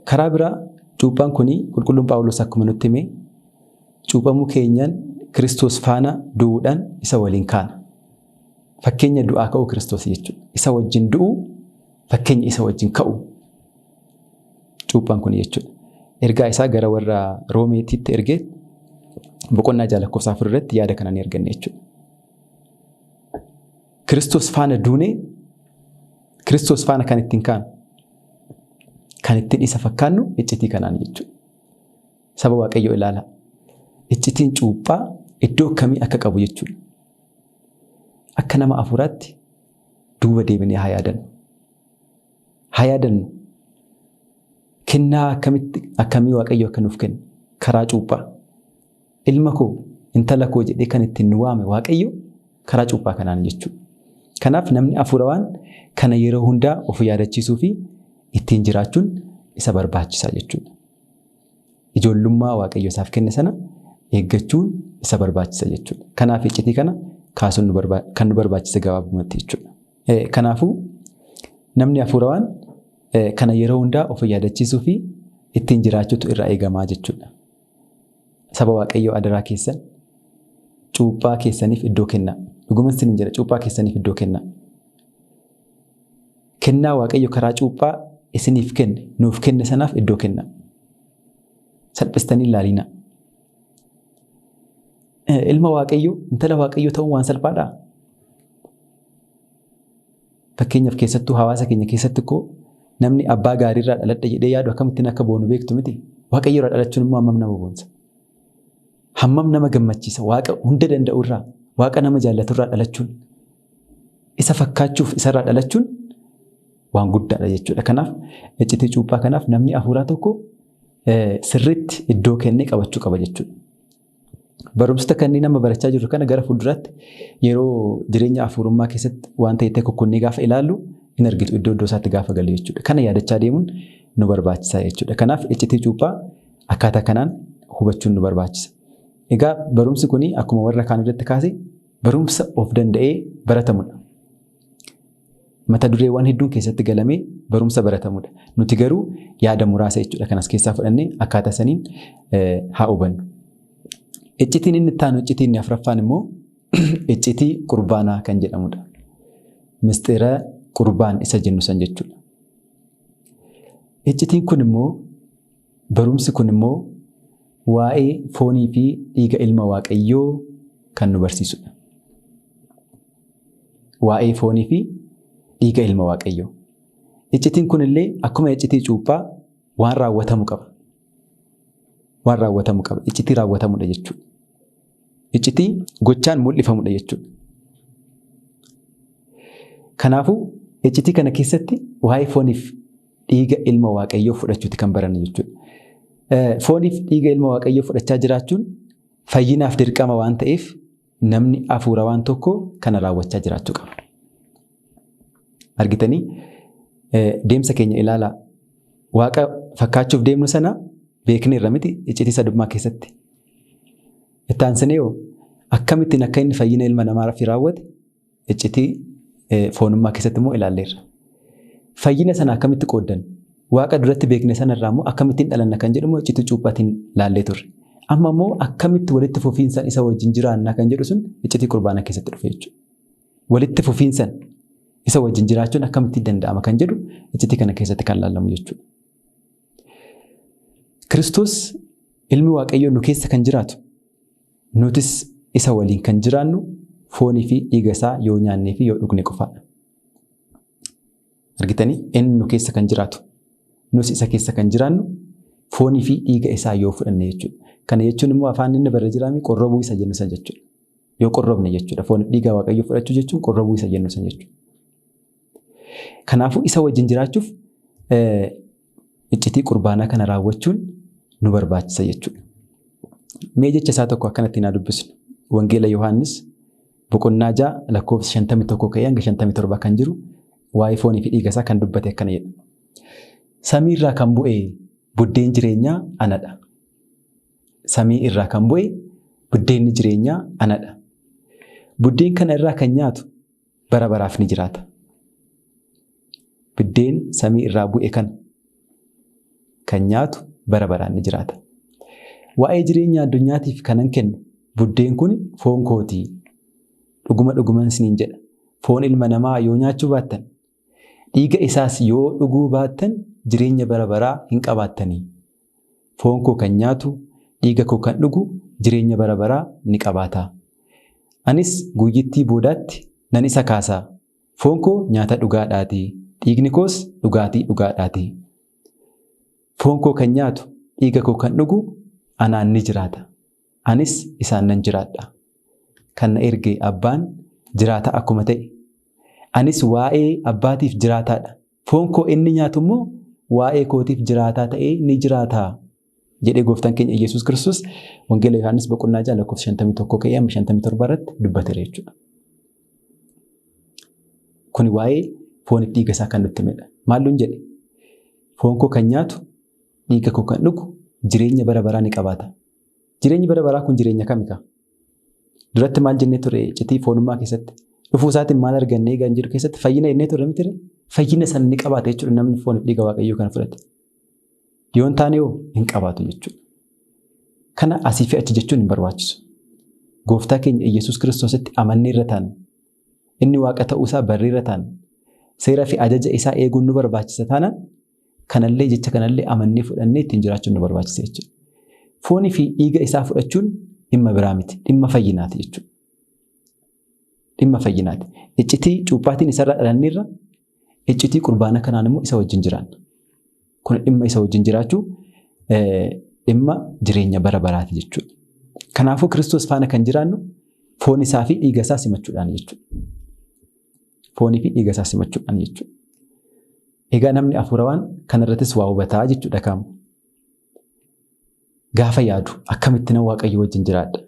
Karaa biraa cuuphaan kun qulqulluun Phaawulos akkuma nutti hime cuuphamuu keenyaan Kiristoos faana du'uudhaan isa waliin kaana. Fakkeenya du'aa ka'uu Kiristoos jechuudha. Isa wajjin du'uu fakkeenya isa wajjin ka'uu cuuphaan kun jechuudha. Ergaa isaa gara warra Roomeetiitti ergee boqonnaa 6 lakkoofsa 4 irratti yaada kana ni arganne jechuudha. Kiristoos faana duunee Kiristoos faana kan ittiin kaanu kan ittiin isa fakkaannu iccitii kanaan jechuudha. Saba Waaqayyoo ilaala. Iccitiin cuuphaa iddoo akkamii akka qabu jechuudha. Akka nama hafuuraatti duuba deebinee haa yaadannu. Haa yaadannu. Kennaa akkamii Waaqayyo akka nuuf kennu karaa cuuphaa. Ilma koo, intala koo jedhee kan ittiin nu waame Waaqayyo karaa cuuphaa kanaan jechuudha. Kanaaf namni hafuurawaan kana yeroo hundaa of yaadachiisuu fi ittiin jiraachuun isa barbaachisaa jechuudha. Ijoollummaa Waaqayyo isaaf kenne sana eeggachuun isa barbaachisa jechuudha. Kanaaf iccitii kana kaasuun kan nu barbaachisa gabaabumatti jechuudha. Kanaafuu namni hafuurawaan kana yeroo hundaa of yaadachiisuu fi ittiin jiraachuutu irraa eegamaa jechuudha. Saba Waaqayyoo adaraa keessan cuuphaa keessaniif iddoo kennaa. Dhuguma isin jedha cuuphaa keessaniif iddoo kennaa. Kennaa Waaqayyo karaa cuuphaa isiniif kenne nuuf kenne sanaaf iddoo kennaa. Salphistanii ilaalina. Ilma Waaqayyoo, intala Waaqayyoo ta'uun waan salphaadhaa? Fakkeenyaaf keessattuu hawaasa keenya keessatti koo namni abbaa gaariirraa dhaladha jedhee yaadu akkamittiin akka boonu beektu miti. Waaqayyoorraa dhalachuun immoo hammam nama boonsa. Hammam nama gammachiisa. Waaqa hunda danda'urraa, Waaqa nama jaallaturraa dhalachuun, isa fakkaachuuf isarraa dhalachuun waan guddaadha jechuudha. Kanaaf iccitii cuuphaa kanaaf namni hafuuraa tokko sirriitti iddoo kennee qabachuu qaba jechuudha. Barumsa kanneen nama barachaa jiru kana gara fuulduraatti yeroo jireenya hafuurummaa keessatti waan ta'e tokkonnee gaafa ilaallu hin argitu iddoo isaatti gaafa galu jechuudha. Kana yaadachaa deemuun nu barbaachisa jechuudha. Kanaaf iccitii cuuphaa akkaataa kanaan hubachuun nu barbaachisa. Egaa barumsi kun akkuma warra kaan irratti kaase barumsa of danda'ee baratamudha. Mata dureewwan hedduun keessatti galamee barumsa baratamudha. Nuti garuu yaada muraasa jechuudha. Kanas keessaa fudhannee akkaataa saniin haa hubannu. Iccitiin inni itti aanu iccitiin afuraffaan immoo iccitii qurbaanaa kan jedhamudha. Mistira qurbaan isa jennu san jechuudha. Iccitiin kun immoo barumsi kun immoo waa'ee foonii fi dhiiga ilma Waaqayyoo kan nu barsiisudha. Waa'ee foonii fi dhiiga ilma Waaqayyoo. Iccitiin kun illee akkuma iccitii cuuphaa waan raawwatamu qaba. Waan raawwatamu qaba. Iccitii raawwatamudha jechuudha. Iccitii gochaan mul'ifamudha jechuudha. Kanaafuu iccitii kana keessatti waa'ee fooniif dhiiga ilma Waaqayyoo fudhachuuti kan barannu jechuudha. Fooniif dhiiga ilma Waaqayyoo fudhachaa jiraachuun fayyinaaf dirqama waan ta'eef namni hafuura waan tokko kana raawwachaa jiraachuu qaba. Argitanii deemsa keenya ilaalaa. Waaqa fakkaachuuf deemnu sana beekneerra miti iccitii sadummaa keessatti. Itti aansinee akkamittiin akka inni fayyina ilma namaa fi raawwate iccitii foonummaa keessatti immoo ilaalleerra. Fayyina sana akkamitti qooddan? Waaqa duratti beekne sanarraa immoo akkamittiin dhalanna kan jedhamu iccitii cuuphaatiin laallee turre. Amma immoo akkamitti walitti fufiinsaan isa wajjin jiraannaa kan jedhu sun iccitii qurbaanaa keessatti dhufe jechuudha. Walitti fufiinsaan isa wajjin jiraachuun akkamitti danda'ama kan jedhu iccitii kana keessatti kan laallamu jechuudha. Kiristoos ilmi Waaqayyoo nu keessa kan jiraatu nutis isa waliin kan jiraannu foonii fi dhiiga isaa yoo nyaannee fi yoo dhugne qofaadha. Argitanii inni nu keessa kan jiraatu nus isa keessa kan jiraannu foonii fi dhiiga isaa yoo fudhanne jechuudha. Kana jechuun immoo afaan inni barra jiraami qorrobuu isa jennu san jechuudha. Yoo qorrobne jechuudha. Foon dhiiga Waaqayyoo fudhachuu jechuun qorrobuu isa jennu san jechuudha. Kanaafuu isa wajjin jiraachuuf iccitii qurbaanaa kana raawwachuun nu barbaachisa jechuudha. Mee jecha isaa tokko akkanatti naa dubbisnu. Wangeela Yohaannis boqonnaa 6 lakkoofsa 51 ka'ee hanga 57 kan jiru waa'ee foonii fi dhiiga isaa kan dubbate akkana jedha. Samii irraa kan bu'e buddeen jireenyaa anadha. Samii irraa kan bu'e buddeenni jireenyaa anadha. Buddeen kana irraa kan nyaatu bara baraaf ni jiraata. Buddeen samii irraa bu'e kan nyaatu bara baraan ni jiraata. Waa'ee jireenya addunyaatiif kanan kennu buddeen kun foon kootii. Dhuguman isiniin jedha. Foon ilma namaa yoo nyaachuu baattan, dhiiga isaas yoo dhuguu baattan jireenya bara baraa hin qabaattanii. Foon koo kan nyaatu, dhiiga koo kan dhugu jireenya bara baraa ni qabaata. Anis guyyittii boodaatti nan isa kaasaa. Foon koo nyaata dhugaadhaati. Dhiigni koos dhugaatii dhugaadhaati. Foon koo kan nyaatu, dhiiga koo kan dhugu anaan ni jiraata. Anis isaan nan jiraadha. Kan na erge abbaan jiraata akkuma ta'e. Anis waa'ee abbaatiif jiraataadha. Foon koo inni nyaatu immoo waa'ee kootiif jiraataa ta'ee ni jiraata. Jedhee gooftaan keenya Yesuus Kiristoos Wangeela Yohaannis boqonnaa 6 lakkoofsa 51 ka'ee 57 irratti dubbateera jechuudha. Kun waa'ee fooniif dhiiga isaa kan nutti himedha. Maalluun jedhe? Foon koo kan nyaatu, dhiiga koo kan dhugu jireenya bara baraa ni qabaata. Jireenyi bara baraa kun jireenya kamika? Duratti maal jennee ture iccitii foonummaa keessatti? Dhufuu isaatiin maal argannee kan jiru keessatti fayyina jennee ture miti? fayyina sana ni qabaata jechuudha namni fooniif dhiiga Waaqayyoo kana fudhate. Yoo hin taane hin qabaatu jechuudha. Kana asii fi achi jechuun hin barbaachisu. Gooftaa keenya Iyyasuus Kiristoositti amannee irra taana. Inni Waaqa ta'uusaa barree irra taana. Seeraa fi ajaja isaa eeguun nu barbaachisa taana. Kanallee jecha kanallee amannee fudhannee ittiin jiraachuun nu barbaachisa jechuudha. Foonii fi dhiiga isaa fudhachuun dhimma biraa miti. Dhimma fayyinaati jechuudha. Dhimma fayyinaati. Iccitii cuuphaatiin isarraa dhalanneerra iccitii qurbaana kanaan immoo isa wajjin jiraanna. Kun dhimma isa wajjin jiraachuu dhimma jireenya bara baraati jechuudha. Kanaafuu Kiristoos faana kan jiraannu foon isaa fi dhiiga isaa simachuudhaan jechuudha. Foonii fi dhiiga isaa simachuudhaan jechuudha. Egaa namni hafuurawaan kanarrattis waa hubataa jechuudha kaamu. Gaafa yaadu akkamittiin Waaqayyo wajjin jiraadha.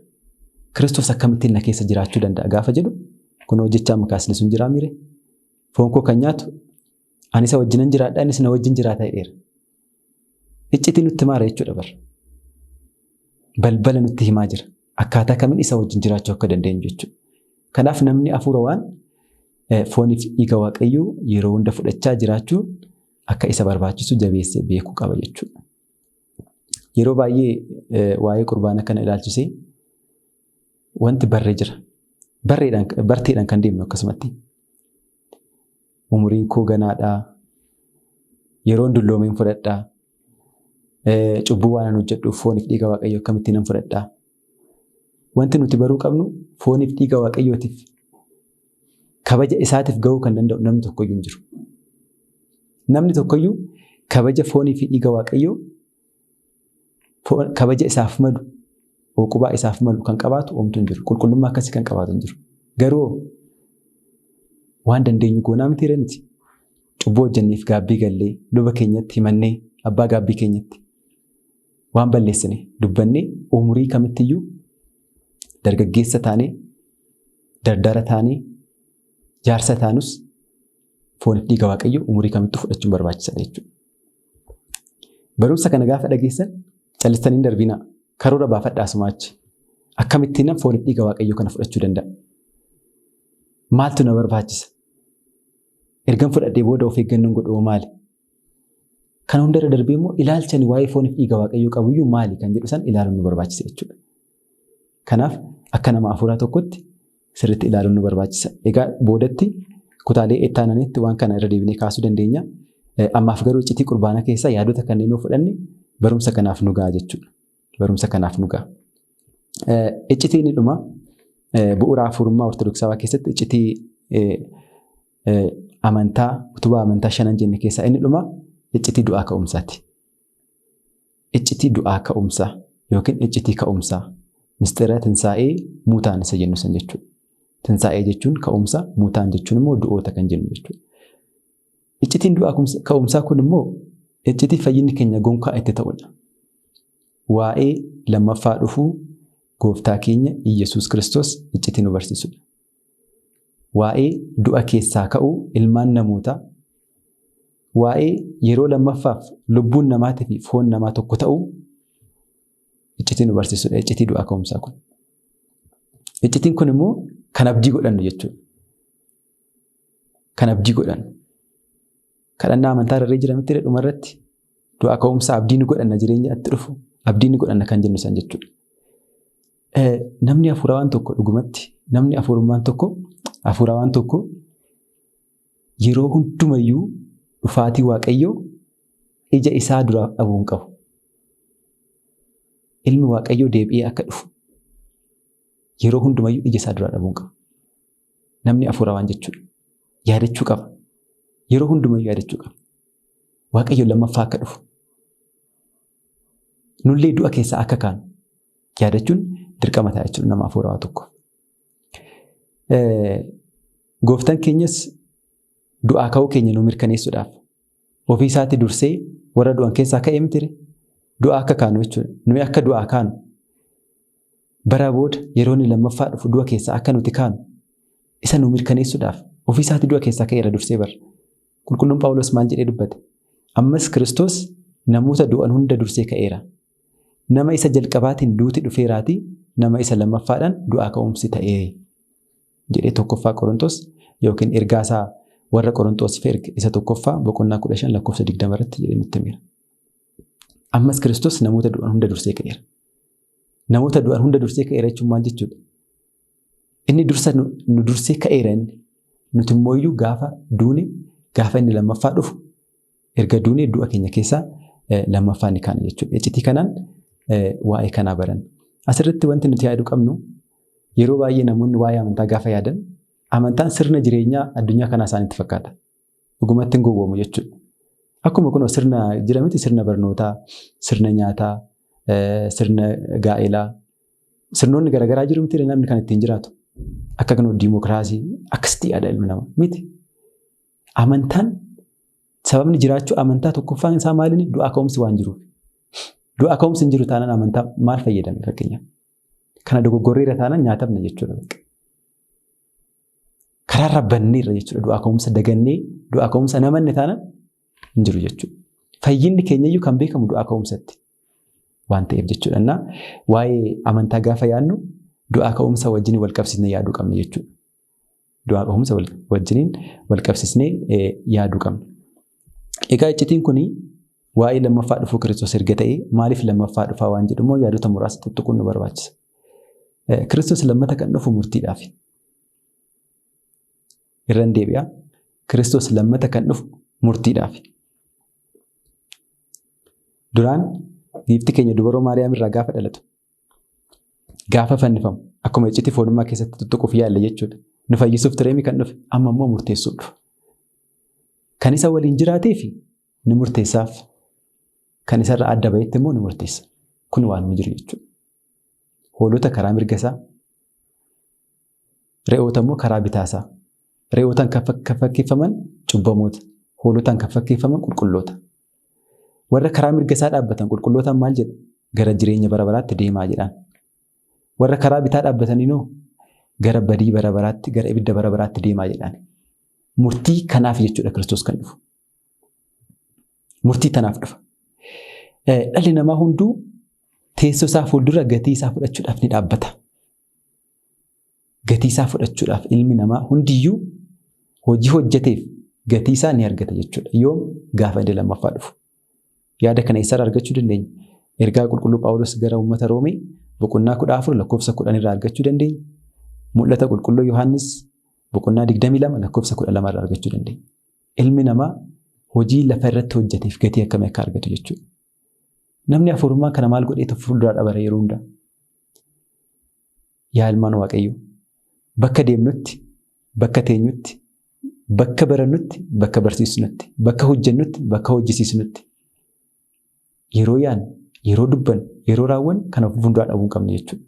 Kiristoos akkamittiin na keessa jiraachuu danda'a gaafa jedhu kunoo jechaa makaasni sun jiraa mire. Foon koo kan nyaatu ani isa wajjinan jiraadha innis na wajjin jiraata jedheera. Iccitii nutti maara jechuudha bara. Balbala nutti himaa jira. Akkaataa kamiin isa wajjin jiraachuu akka dandeenyu jechuudha. Kanaaf namni hafuurawaan foonii fi dhiiga Waaqayyoo yeroo hunda fudhachaa jiraachuu akka isa barbaachisu jabeessee beekuu qaba jechuudha. Yeroo baay'ee waa'ee qurbaana kana ilaalchisee wanti barree jira. Barteedhaan kan deemnu akkasumatti. Umuriin koo ganaadhaa. Yeroon dulloomeen fudhadhaa. Cubbuu waan hojjedhuuf fooniif dhiiga Waaqayyoo akkamittiin nan fudhadhaa. Wanti nuti baruu qabnu fooniif dhiiga Waaqayyootiif kabaja isaatiif gahuu kan danda'u namni tokkoyyuu hin jiru. Namni tokkoyyuu kabaja foonii fi dhiiga Waaqayyoo kabaja isaaf malu, uqubaa isaaf malu kan qabaatu homtuu hin jiru. Qulqullummaa akkasii kan qabaatu hin jiru. Garuu waan dandeenyu goonaa miti irratti cubbuu hojjenneef gaabbii gallee luba keenyatti himannee abbaa gaabbii keenyatti waan balleessine dubbannee umurii kamittiyyuu dargaggeessa taanee dardara taanee jaarsa taanus fooniif dhiiga Waaqayyoo umurii kamittuu fudhachuun barbaachisaadha jechuudha. Barumsa kana gaafa dhageessan callistanii darbinaa karoora baafadhaa sumaachi akkamittiin fooniif dhiiga Waaqayyoo kana fudhachuu danda'a. Maaltu na barbaachisa? Ergan fudhadhee booda of eeggannoon godhuu maali? Kan hundarra darbee immoo ilaalchani waa'ee fooniif dhiiga Waaqayyoo qabuyyuu maali kan jedhu san ilaaluun nu barbaachisa jechuudha. Kanaaf akka nama hafuuraa tokkotti sirriitti ilaaluun nu barbaachisa. Egaa boodatti kutaalee ittaananitti waan kana irra deebinee kaasuu dandeenya. Ammaaf garuu iccitii qurbaana keessaa yaadota kanneen yoo fudhanne barumsa kanaaf nu ga'a jechuudha. Barumsa kanaaf nu ga'a. Iccitiin inni dhuma bu'uura hafuurummaa ortodoksawaa keessatti iccitii amantaa utubaa amantaa shanan jenne keessaa inni dhuma iccitii du'aa ka'umsaati. Iccitii du'aa ka'umsaa yookiin iccitii ka'umsaa mistira tinsaa'ee muutaan isa jennu san jechuudha. Tinsaa'ee jechuun ka'umsa, muutaan jechuun immoo du'oota kan jennu jechuudha. Iccitiin du'aa ka'umsaa kun immoo iccitii fayyinni keenya gonkaa itti ta'udha. Waa'ee lammaffaa dhufuu gooftaa keenya Iyyasuus Kiristoos iccitii nu barsiisudha. Waa'ee du'a keessaa ka'uu ilmaan namootaa, waa'ee yeroo lammaffaaf lubbuun namaatii fi foon namaa tokko ta'uu iccitii nu barsiisudha. Iccitii du'aa ka'umsaa kun. Iccitiin kun immoo kan abdii godhannu jechuudha. Kan abdii godhannu. Kadhannaa amantaa irra jiramitti dhumarratti du'aa ka'umsaa abdii nu godhanna jireenya itti dhufu abdii nu godhanna kan jennu san jechuudha. Namni hafuurawaan tokko dhugumatti namni hafuurawaan tokko yeroo hundumayyuu dhufaatii Waaqayyoo ija isaa duraa dhabuu hin qabu. Ilmi Waaqayyoo deebi'ee akka dhufu yeroo hundumayyuu ija isaa duraa dhabuu hin qabu. Namni hafuurawaan jechuudha. Yaadachuu qaba. Yeroo hundumayyuu yaadachuu qaba. Waaqayyo lammaffaa akka dhufu. Nullee du'a keessaa akka kaanu yaadachuun dirqama ta'a jechuudha nama hafuurawaa tokko. Gooftaan keenyas du'aa ka'uu keenya nu mirkaneessuudhaaf ofii isaatti dursee warra du'an keessaa ka'ee miti du'aa akka kaanu jechuudha. Nuyi akka du'aa kaanu bara booda yeroo inni lammaffaa dhufu du'a keessaa akka nuti kaanu isa nu mirkaneessuudhaaf ofii isaatti du'a keessaa ka'eera dursee bara. Qulqulluun Phaawulos maal jedhee dubbate? Ammas Kiristoos namoota du'an hunda dursee ka'eera. Nama isa jalqabaatiin duuti dhufeeraatii nama isa lammaffaadhaan du'aa ka'umsi ta'ee jedhee tokkoffaa Qorontos yookiin ergaasaa warra Qorontos erge isa tokkoffaa boqonnaa 15 lakkoofsa 20 irratti jedhee nutti hima. Ammas Kiristoos namoota du'an hunda dursee ka'eera. Namoota du'an hunda dursee ka'eera jechuun maal jechuudha? Inni dursa nu dursee ka'eera inni. Nuti immoo iyyuu gaafa duune gaafa inni lammaffaa dhufu erga duune du'a keenya keessaa lammaffaa ni kaana jechuudha. Iccitii kanaan waa'ee kanaa baran. Asirratti wanti nuti yaaduu qabnu yeroo baay'ee namoonni waa'ee amantaa gaafa yaadan amantaan sirna jireenyaa addunyaa kanaa isaanitti fakkaata. Dhugumatti hin gowwoomu jechuudha. Akkuma kun sirna jiramiti sirna barnootaa, sirna nyaataa, sirna gaa'elaa, sirnoonni garaagaraa jiru miti namni kan ittiin jiraatu. Akka kanoo diimokiraasii akkasitti yaada ilmi namaa miti. Amantaan sababni jiraachuu amantaa tokkoffaan isaa maaliini? Du'aa ka'umsi waan jiruuf. Du'aa ka'umsi hin jiru taanaan amantaa maal fayyadame fakkeenyaaf? Kana dogoggorreera taanaan nyaatamna jechuudha. Karaarra banneerra jechuudha. Du'aa ka'umsa dagannee du'aa ka'umsa namanne taanaan hin jiru jechuudha. Fayyinni keenyayyuu kan beekamu du'aa ka'umsatti waan ta'eef jechuudha. Innaa waa'ee amantaa gaafa yaadnu du'aa ka'umsa wajjin wal qabsiisnee yaaduu qabna jechuudha. Du'aa ka'umsa wajjiniin wal qabsiisnee yaaduu qabna. Egaa iccitiin kuni waa'ee lammaffaa dhufuu Kiristoos erga ta'ee maaliif lammaffaa dhufaa waan jedhu immoo yaadota muraasa tuttuquun nu barbaachisa. Kiristoos lammata kan dhufu murtiidhaaf. Irraan deebi'aa. Kiristoos lammata kan dhufu murtiidhaaf. Duraan giifti keenya dubaroo Maariyaam irraa gaafa dhalatu. Gaafa fannifamu akkuma iccitii foonummaa keessatti tuttuquuf yaalle jechuudha. Nu fayyisuuf tureemi kan dhufe amma immoo murteessuuf dhufa. Kan isa waliin jiraatee fi ni murteessaaf. Kan isarraa adda bahetti immoo ni murteessa. Kun waan nu jiru jechuudha. Hoolota karaa mirgasaa, re'oota immoo karaa bitaasaa. Re'ootaan kan fakkeeffaman cubbamoota, hoolotaan kan fakkeeffaman qulqulloota. Warra karaa mirgasaa dhaabbatan qulqullootaan maal jedha? Gara jireenya bara baraatti deemaa jedhaan. Warra karaa bitaa dhaabbataniinoo gara badii bara baraatti, gara ibidda bara baraatti deemaa jedhaan. Murtii kanaaf jechuudha Kiristoos kan dhufu. Murtii kanaaf dhufa. Dhalli namaa hunduu teessoo isaa fuuldura gatii isaa fudhachuudhaaf ni dhaabbata. Gatii isaa fudhachuudhaaf ilmi namaa hundiyyuu hojii hojjeteef gatii isaa ni argata jechuudha. Yoom gaafa inni lammaffaa dhufu. Yaada kana eessarraa argachuu dandeenya? Ergaa qulqulluu Phaawulos gara uummata Roomee boqonnaa 14 lakkoofsa 10 irraa argachuu dandeenya. Mul'ata qulqulluu Yohaannis boqonnaa 22 lakkoofsa 12 irraa argachuu dandeenya. Ilmi namaa hojii lafa irratti hojjeteef gatii akkamii akka argatu jechuudha. Namni hafuurummaa kana maal godhee fuulduraa dhabara yeroo hundaa? Yaa ilmaan Waaqayyoo, bakka deemnutti, bakka teenyutti, bakka barannutti, bakka barsiisnutti, bakka hojjennutti, bakka hojjisiisnutti. Yeroo yaadnu, yeroo dubbannu, yeroo raawwannu kana fuulduraa dhabuu hin qabne jechuudha.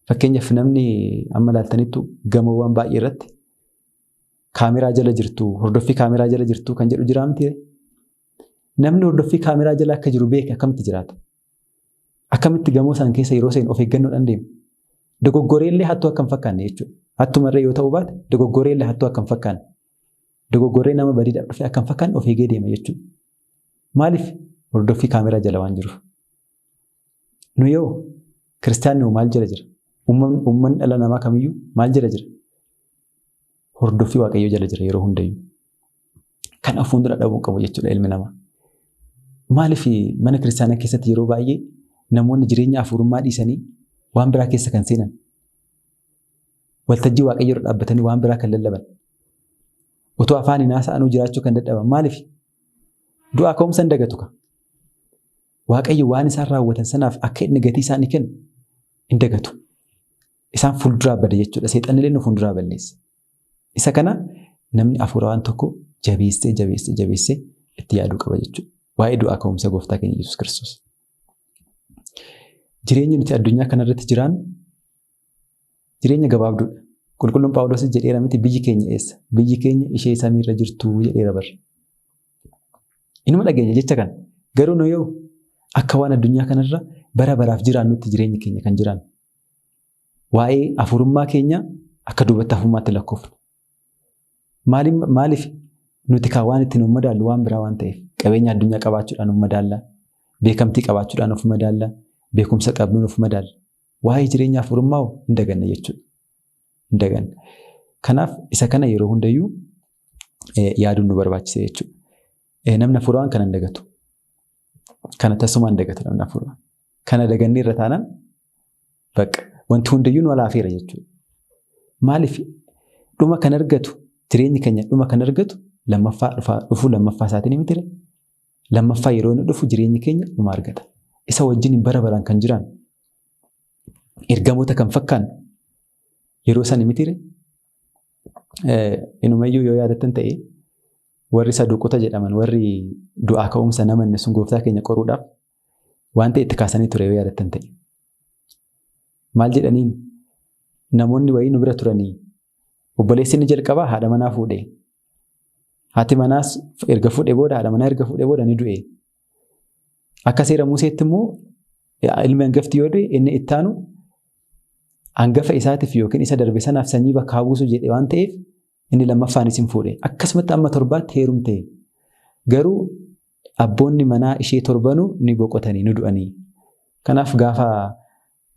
Fakkeenyaaf namni amma ilaaltanitti gamoowwan baay'ee irratti kaameraa jala jirtu, hordoffii kaameraa jala jirtu kan jedhu jira miti. Namni hordoffii kaameraa jala akka jiru beeke akkamitti jiraata? Akkamitti gamoo san keessa yeroo seenu of eeggannoodhaan deema? Dogoggoreellee hattuu akka hin fakkaanne jechuudha. Hattumarree yoo ta'uu baate dogoggoreellee hattuu akka hin fakkaanne. Dogoggoree nama badiidhaaf dhufee akka hin fakkaanne of eegee deema jechuudha. Maaliif? Hordoffii kaameraa jala waan jiruuf. Nu yoo kiristaanni maal jala jira? Uummanni dhala namaa kamiyyuu maal jala jira? Hordoffii Waaqayyoo jala jira yeroo hundayyuu. Kan fuuldura dhabuu qabu jechuudha ilmi namaa. Maaliif mana kiristaanaa keessatti yeroo baay'ee namoonni jireenya hafuurummaa dhiisanii waan biraa keessa kan seenan? Waltajjii Waaqayyoo dhaabbatanii waan biraa kan lallaban. Otoo afaan hin haasa'anuu jiraachuu kan dadhaban. Maaliif? Du'aa ka'umsa hin dagatu ka. Waaqayyo waan isaan raawwatan sanaaf akka inni gatii isaanii kennu hin dagatu. Isaan fuulduraa bada jechuudha. Seexanni illee nu fuulduraa balleessa. Isa kana namni hafuura waan tokko jabeessee itti yaaduu qaba jechuudha. Waa'ee du'aa ka'umsa gooftaa keenya Yesuus Kiristoos. Jireenyi nuti addunyaa kanarratti jiraannu jireenya gabaabduudha. Qulqulluun Phaawulos jedheera miti biyyi keenya eessa? Biyyi keenya ishee samiirra jirtu jedheera barra. Inuma dhageenya jecha kana. Garuu nu yoo akka waan addunyaa kanarra bara baraaf jiraannutti jireenyi keenya kan jiraannu. Waa'ee hafuurummaa keenya akka duubatti hafummaatti lakkoofnu. Maaliif nuti kan waan ittiin madaallu waan biraa waan ta'eef qabeenya addunyaa qabaachuudhaan madaalla, beekamtii qabaachuudhaan of madaalla, beekumsa qabnuun of madaalla. Waa'ee jireenya hafuurummaa hin daganna jechuudha. Hin daganna. Kanaaf isa kana yeroo hundayyuu yaaduun nu barbaachisa jechuudha. Namni hafuuraan kana hin dagatu. Kana tasumaan dagatu namni hafuuraan. Kana dagannee irra taanaan bakka wanti hundayyuu nu alaafeera jechuudha. Maaliif dhuma kan argatu jireenyi keenya dhuma kan argatu lammaffaa isaatiin miti ture. Lammaffaa yeroo inni dhufu jireenyi keenya dhuma argata. Isa wajjin bara baraan kan jiran ergamoota kan fakkaannu yeroo san miti ture. Inumayyuu yoo yaadattan ta'e warri saduuqota jedhaman warri du'aa ka'umsa namanne sun gooftaa keenya qoruudhaaf waan ta'e itti kaasanii ture yoo yaadattan ta'e. Maal jedhaniin namoonni wayii nu bira turanii obboleessi inni jalqabaa haadha manaa fuudhee. Haati manaas erga fuudhee booda haadha manaa erga fuudhee booda ni du'e. Akka seera Museetti immoo ilmi hangafti yoo du'e inni itti aanu hangafa isaatiif yookiin isa darbe sanaaf sanyii bakka buusu jedhe waan ta'eef inni lammaffaanis hin fuudhe. Akkasumatti amma torbaatti heerumte. Garuu abboonni manaa ishee torbanuu ni boqotanii ni du'anii. Kanaaf gaafa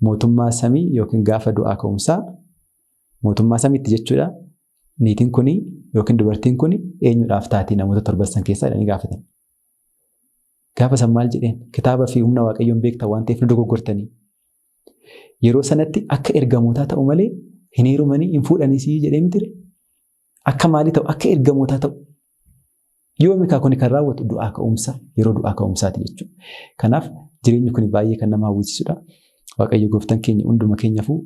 mootummaa samii yookiin gaafa du'aa ka'umsaa mootummaa samiitti jechuudha. Niitiin kuni yookiin dubartiin kuni eenyudhaaf taati namoota torban san keessaa jedhanii gaafatan. Gaafa san maal jedheen kitaaba fi humna Waaqayyoon beektan waan ta'eef nu dogoggortanii. Yeroo sanatti akka ergamootaa ta'u malee hin heerumanii hin fuudhanis jedhee miti. Akka maalii ta'u akka ergamootaa ta'u. Yoomi kun kan raawwatu du'aa ka'umsa yeroo du'aa ka'umsaati jechuudha. Kanaaf jireenyi kun baay'ee kan nama hawwisiisudha. Waaqayyo gooftaan keenya hunduma keenyaafuu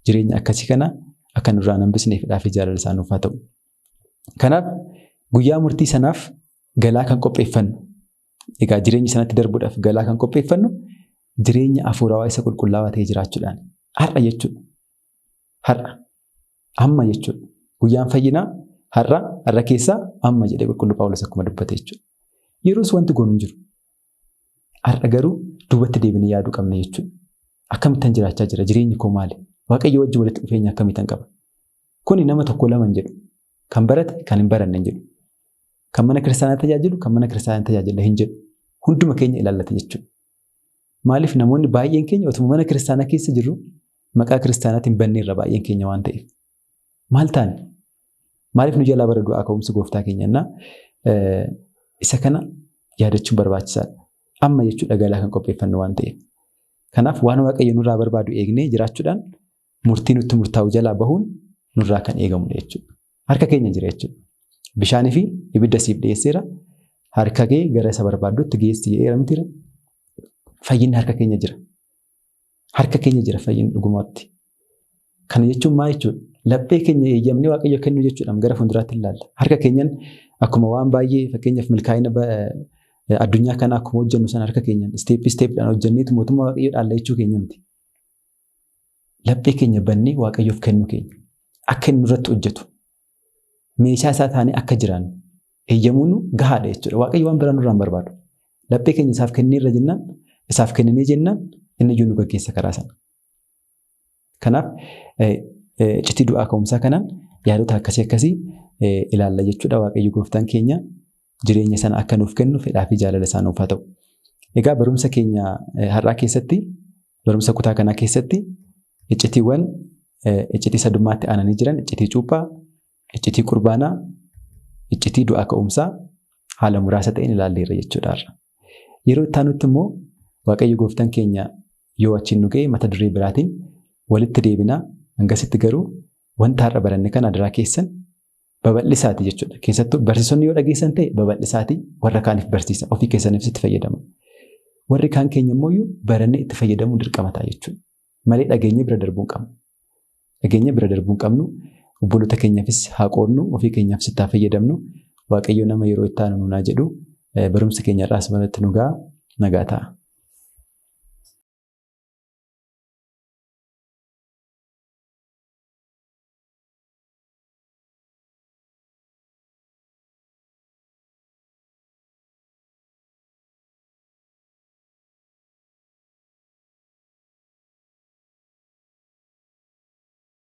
jireenya akkasii kana akka nurraa hambisneefidhaa fi jaalala isaa nuuf haa ta'u. Kanaaf guyyaa murtii sanaaf galaa kan qopheeffannu. Egaa jireenya sanatti darbuudhaaf galaa kan qopheeffannu jireenya hafuurawaa isa qulqullaawaa ta'ee jiraachuudhaan. Har'a jechuudha. Har'a. Amma jechuudha. Guyyaan fayyinaa har'a keessaa amma jedhee qulqulluu Phaawulos akkuma dubbate jechuudha. Yeroos wanti goonu hin jiru. Har'a garuu duubatti deebinee yaaduu qabna jechuudha. Akkamittan jiraachaa jira jireenyi koo maali? Waaqayyo wajjin walitti dhufeenya akkamittan qaba? Kuni nama tokko lama hin jedhu. Kan barate kan hin baranne hin jedhu. Kan mana kiristaanaa tajaajilu kan mana kiristaanaa tajaajila hin jedhu. Hunduma keenya ilaallata jechuudha. Maaliif namoonni baay'een keenya otuma mana kiristaanaa keessa jirru maqaa kiristaanaatiin banneerra baay'een keenya waan ta'eef. Maal taane? Maaliif nu jalaa bara du'aa ka'umsi gooftaa keenyannaa isa kana yaadachuun barbaachisaadha. Amma jechuudha galaa kan qopheeffannu waan ta'eef. Kanaaf waan Waaqayyo nurraa barbaadu eegnee jiraachuudhaan murtii nutti murtaa'u jalaa bahuun nurraa kan eegamudha jechuudha. Harka keenya jira jechuudha. Bishaanii fi ibidda siif dhiyeesseera. Harka kee gara isa barbaadutti geessi jedheera mitiira. Fayyinni harka keenya jira. Harka keenya jira fayyinni dhugumaatti. Kana jechuun maa jechuudha? Laphee keenya eeyyamnee Waaqayyo kennu jechuudhaan gara fuulduraatti ilaalla. Harka keenyan akkuma waan baay'ee fakkeenyaaf milkaa'ina addunyaa kana akkuma hojjennu sana harka keenyan isteeppiidhaan hojjenneetu mootummaa Waaqayyoo dhaalla jechuu keenya miti. Laphee keenya bannee Waaqayyoof kennu keenya akka inni nurratti hojjetu meeshaa isaa taanee akka jiraannu eeyyamuun gahaadha jechuudha. Waaqayyo waan biraa nurraa hin barbaadu. Laphee keenya isaaf kenneerra jennaan isaaf kenninee jennaan inni iyyuu nu gaggeessa karaa sana. Kanaaf iccitii du'aa ka'umsaa kanaan yaadota akkasii ilaalla jechuudha. Waaqayyo gooftaan keenya jireenya sana akka nuuf kennu fedhaa fi jaalala isaa nuuf haa ta'u. Egaa barumsa keenya har'aa keessatti barumsa kutaa kanaa keessatti iccitiiwwan iccitii sadummaatti aananii jiran iccitii cuuphaa, iccitii qurbaanaa, iccitii du'aa ka'umsaa haala muraasa ta'een ilaalleerra jechuudha. Yeroo itti aanutti immoo Waaqayyo gooftaan keenya yoo achiin nu ga'e mata duree biraatiin walitti deebinaa. Hangasitti garuu wanta har'a baranne kana adaraa keessan babal'isaati jechuudha. Keessattuu barsiisonni yoo dhageessan ta'e babal'isaati warra kaaniif barsiisa. Ofii keessaniif itti fayyadama. Warri kaan keenya immoo barannee itti fayyadamuu dirqama ta'a jechuudha. Malee dhageenya bira darbuu hin qabnu. Dhageenya bira darbuu hin qabnu. Obboloota keenyaafis haa qoodnu. Ofii keenyaafis itti haa fayyadamnu. Waaqayyo nama yeroo itti aanu nunaa jedhu barumsa keenya irraas baratti nu ga'a nagaa ta'a.